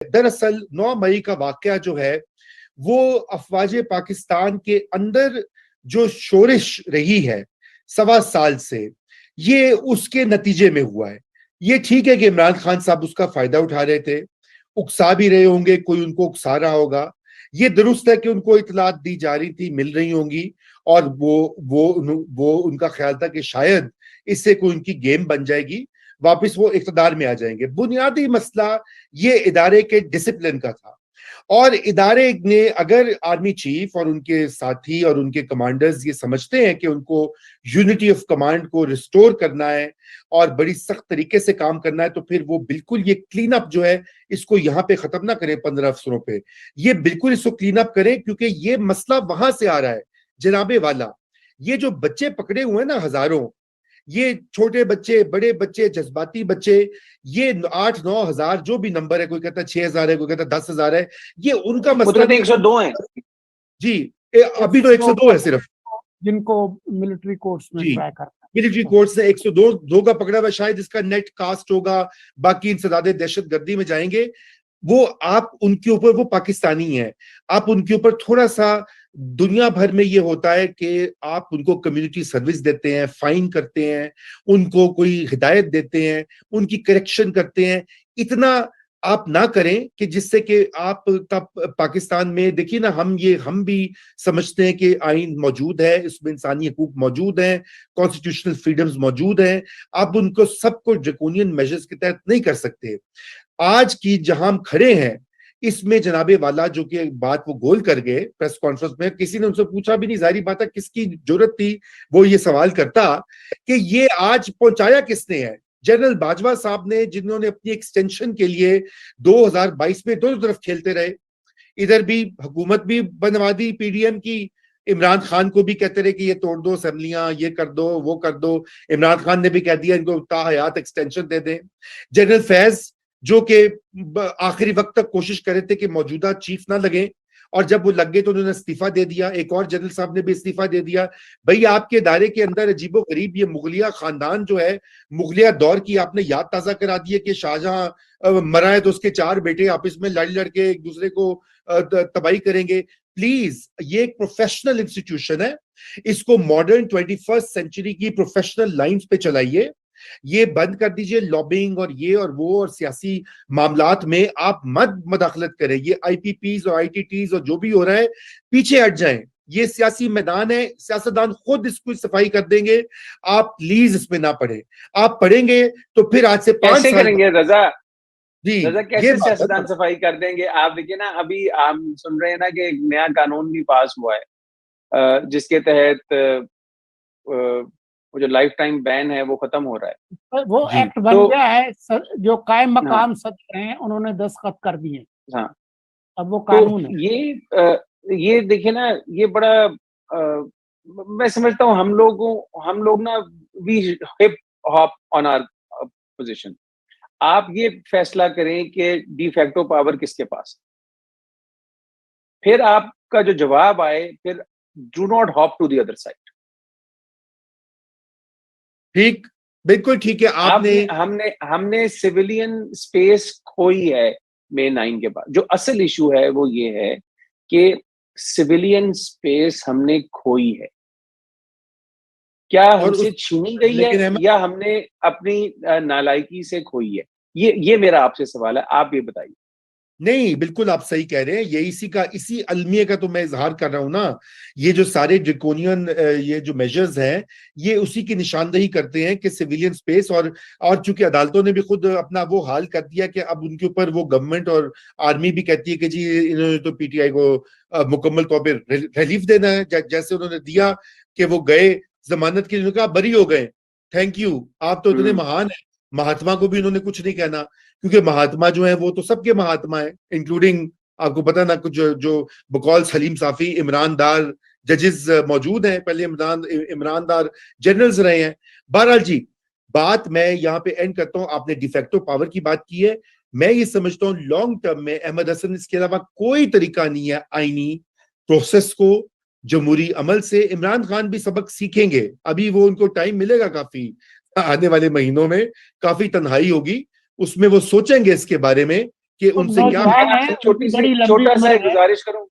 दरअसल 9 मई का वाकया जो है वो अफवाज पाकिस्तान के अंदर जो शोरिश रही है 1.25 साल से, ये उसके नतीजे में हुआ है। ये ठीक है कि इमरान खान साहब उसका फायदा उठा रहे थे, उकसा भी रहे होंगे, कोई उनको उकसा रहा होगा। ये दुरुस्त है कि उनको इतलात दी जा रही थी, मिल रही होंगी, और वो उनका ख्याल था कि शायद इससे कोई उनकी गेम बन जाएगी, वापस वो इख्तिदार में आ जाएंगे। बुनियादी मसला ये इदारे के डिसिप्लिन का था, और इदारे ने, अगर आर्मी चीफ और उनके साथी और उनके कमांडर्स ये समझते हैं कि उनको यूनिटी ऑफ कमांड को रिस्टोर करना है और बड़ी सख्त तरीके से काम करना है, तो फिर वो बिल्कुल ये क्लीन अप जो है इसको यहाँ पे खत्म ना करें 15 अफसरों पे, ये बिल्कुल इसको क्लीन अप करें, क्योंकि ये मसला वहां से आ रहा है जनाबे वाला। ये जो बच्चे पकड़े हुए हैं ना हजारों, ये छोटे बच्चे, बड़े बच्चे, जज्बाती बच्चे, ये 8-9 हजार जो भी नंबर है, कोई कहता है 6,000 है, कोई कहता है 10,000 है, ये उनका मसला नहीं। 102 है जी, अभी तो 102 है सिर्फ जिनको मिलिट्री कोर्ट्स में ट्राई करता है। मिलिट्री कोर्ट से 102 का पकड़ा हुआ, शायद इसका नेट कास्ट होगा, बाकी इंसदादे दहशतगर्दी में जाएंगे। वो आप उनके ऊपर, वो पाकिस्तानी है, आप उनके ऊपर थोड़ा सा, दुनिया भर में ये होता है कि आप उनको कम्युनिटी सर्विस देते हैं, फाइन करते हैं, उनको कोई हिदायत देते हैं, उनकी करेक्शन करते हैं, इतना आप ना करें कि जिससे कि आप तब पाकिस्तान में देखिए ना, हम भी समझते हैं कि आइन मौजूद है, इसमें इंसानी हकूक मौजूद हैं, कॉन्स्टिट्यूशनल फ्रीडम्स मौजूद हैं, आप उनको सबको ड्रैकोनियन मेजर्स के तहत नहीं कर सकते। आज की जहां हम खड़े हैं इसमें जनाबे वाला जो कि बात वो गोल कर गए प्रेस कॉन्फ्रेंस में, किसी ने उनसे पूछा भी नहीं, जाहिर बात है किसकी जरूरत थी वो ये सवाल करता कि ये आज पहुंचाया किसने है। जनरल बाजवा साहब ने, जिन्होंने अपनी एक्सटेंशन के लिए 2022 में दोनों तरफ खेलते रहे, इधर भी हुकूमत भी बनवा दी पीडीएम की, इमरान खान को भी कहते रहे कि ये तोड़ दो असेंबलियां, ये कर दो, वो कर दो, इमरान खान ने भी कह दिया इनको ताहयात एक्सटेंशन दे दें। जनरल फैज जो कि आखिरी वक्त तक कोशिश कर रहे थे कि मौजूदा चीफ ना लगे, और जब वो लग गए तो उन्होंने इस्तीफा दे दिया। एक और जनरल साहब ने भी इस्तीफा दे दिया। भाई आपके दायरे के अंदर अजीबो गरीब ये मुगलिया खानदान जो है, मुगलिया दौर की आपने याद ताजा करा दी है कि शाहजहां मरा है तो उसके 4 बेटे आपस में लड़ लड़ के एक दूसरे को तबाही करेंगे। प्लीज, ये एक प्रोफेशनल इंस्टीट्यूशन है, इसको मॉडर्न 21st सेंचुरी की प्रोफेशनल लाइंस पे चलाइए। ये बंद कर दीजिए लॉबिंग और ये और वो और सियासी मामलात में आप मत मदाखलत करें। ये आईपीपीज और आईटीटीज और जो भी हो रहा है, पीछे हट जाएं। ये सियासी मैदान है, सियासतदान खुद इसको सफाई कर देंगे, आप प्लीज इसमें ना पढ़े। आप पढ़ेंगे तो फिर आज से 5 साल करेंगे रजा जी, रजा कैसे सियासतदान सफाई कर देंगे? आप देखिए ना, अभी हम सुन रहे हैं ना कि एक नया कानून भी पास हुआ है जिसके तहत वो जो लाइफ टाइम बैन है वो खत्म हो रहा है। वो एक्ट बन गया है, जो कायम मकाम सदर हैं उन्होंने दस्तखत कर दिए। हाँ, अब वो कानून है। ये देखिए ना, ये बड़ा मैं समझता हूँ हम लोग ना we hip hop on our position. आप ये फैसला करें कि डी फैक्टो पावर किसके पास, फिर आपका जो जवाब आए, फिर do not hop to the other side. ठीक, बिल्कुल ठीक है। हमने सिविलियन स्पेस खोई है May 9 के बाद। जो असल इशू है वो ये है कि सिविलियन स्पेस हमने खोई है। क्या हमसे छीनी गई है या हमने अपनी नालायकी से खोई है? ये मेरा आपसे सवाल है, आप ये बताइए। नहीं, बिल्कुल आप सही कह रहे हैं। ये इसी अलमिया का तो मैं इजहार कर रहा हूं ना। ये जो सारे ड्रैकोनियन ये जो मेजर्स हैं, ये उसी की निशानदेही करते हैं कि सिविलियन स्पेस, और चूंकि अदालतों ने भी खुद अपना वो हाल कर दिया कि अब उनके ऊपर वो गवर्नमेंट और आर्मी भी कहती है कि जी इन्होंने तो पीटीआई को मुकम्मल तौर पर रिलीफ देना है, जैसे उन्होंने दिया कि वो गए जमानत के लिए, कहा बरी हो गए, थैंक यू, आप तो इतने महान है। महात्मा को भी इन्होंने कुछ नहीं कहना, क्योंकि महात्मा जो है वो तो सबके महात्मा है, इंक्लूडिंग आपको पता ना कुछ जो बकौल सलीम साफी इमरानदार जजेस मौजूद हैं, पहले इमरानदार जनरल्स रहे हैं। बहरहाल जी, बात मैं यहाँ पे एंड करता हूँ। आपने डिफेक्टो पावर की बात की है, मैं ये समझता हूँ लॉन्ग टर्म में अहमद हसन इसके अलावा कोई तरीका नहीं है आईनी प्रोसेस को जमहूरी अमल से। इमरान खान भी सबक सीखेंगे, अभी वो उनको टाइम मिलेगा, काफी आने वाले महीनों में काफी तन्हाई होगी, उसमें वो सोचेंगे इसके बारे में कि उनसे क्या नौजवान है, छोटी उनकी सी बड़ी लंबी छोटा सा उम्र एक है। गुजारिश करूं,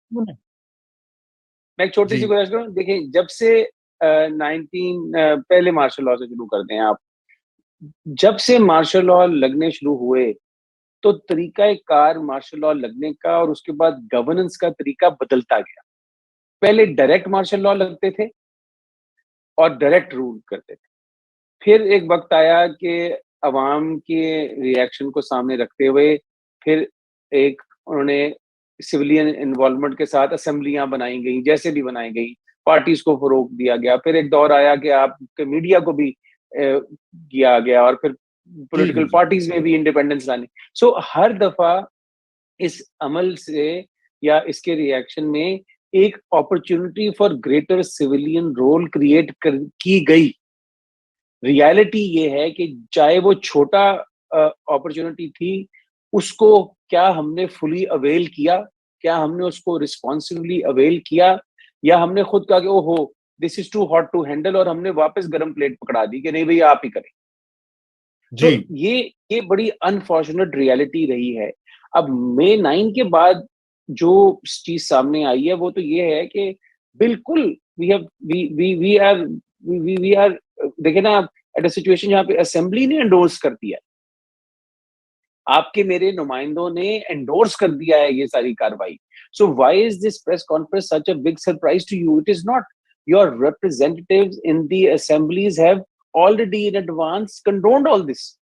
मैं एक छोटी जी सी गुजारिश करूं, देखिए जब से 19 पहले मार्शल लॉ से शुरू करते हैं आप, जब से मार्शल लॉ लगने शुरू हुए तो तरीका कार मार्शल लॉ लगने का और उसके बाद गवर्नेंस का तरीका बदलता गया। पहले डायरेक्ट मार्शल लॉ लगते थे और डायरेक्ट रूल करते थे। फिर एक वक्त आया कि अवाम के रिएक्शन को सामने रखते हुए फिर एक उन्होंने सिविलियन इन्वॉल्वमेंट के साथ असेंबलियां बनाई गई, जैसे भी बनाई गई, पार्टीज को फरोग दिया गया। फिर एक दौर आया कि आपके मीडिया को भी किया गया और फिर जी जी पॉलिटिकल जी पार्टीज में भी इंडिपेंडेंस लानी। सो हर दफा इस अमल से या इसके रिएक्शन में एक opportunity for greater civilian role create की गई। रियलिटी ये है कि चाहे वो छोटा अपॉर्चुनिटी थी, उसको क्या हमने फुली अवेल किया, क्या हमने उसको रिस्पॉन्सिबली अवेल किया, या हमने खुद कहा कि ओहो this is too hot to handle और हमने वापस गरम प्लेट पकड़ा दी कि नहीं भैया आप ही करें। तो जी ये बड़ी अनफॉर्चुनेट रियलिटी रही है। अब मई 9 के बाद जो चीज सामने आई है वो तो ये है कि बिल्कुल वी आर देखे ना आप एट अ सिचुएशन जहां पे असेंबली ने एंडोर्स कर दिया, आपके मेरे नुमाइंदों ने एंडोर्स कर दिया है ये सारी कार्रवाई। So why is this press conference such a big surprise to you? It is not. Your representatives in the assemblies have already in advance condoned all this,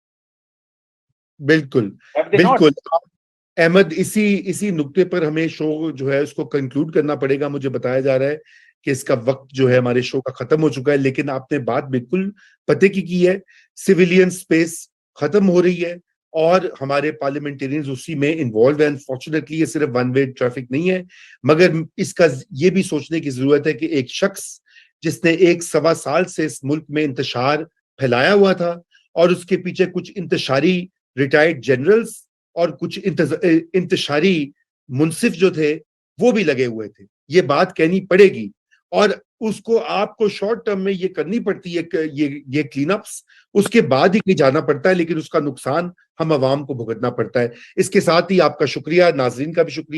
बिल्कुल हैव दे नॉट? बिल्कुल। अहमद, इसी इसी नुक्ते पर हमें शो जो है उसको conclude करना पड़ेगा। मुझे बताया जा रहा है कि इसका वक्त जो है हमारे शो का खत्म हो चुका है, लेकिन आपने बात बिल्कुल पते की है। सिविलियन स्पेस खत्म हो रही है और हमारे पार्लियामेंटेरियंस उसी में इन्वॉल्व है। अनफॉर्चुनेटली ये सिर्फ वन वे ट्रैफिक नहीं है, मगर इसका ये भी सोचने की जरूरत है कि एक शख्स जिसने 1-1.25 साल से इस मुल्क में इंतशार फैलाया हुआ था और उसके पीछे कुछ इंतशारी रिटायर्ड जनरल्स और कुछ इंतशारी मुंसिफ जो थे वो भी लगे हुए थे, ये बात कहनी पड़ेगी। और उसको आपको शॉर्ट टर्म में ये करनी पड़ती है कि ये क्लीन अप्स, उसके बाद ही कहीं जाना पड़ता है, लेकिन उसका नुकसान हम आवाम को भुगतना पड़ता है। इसके साथ ही आपका शुक्रिया, नाजरीन का भी शुक्रिया।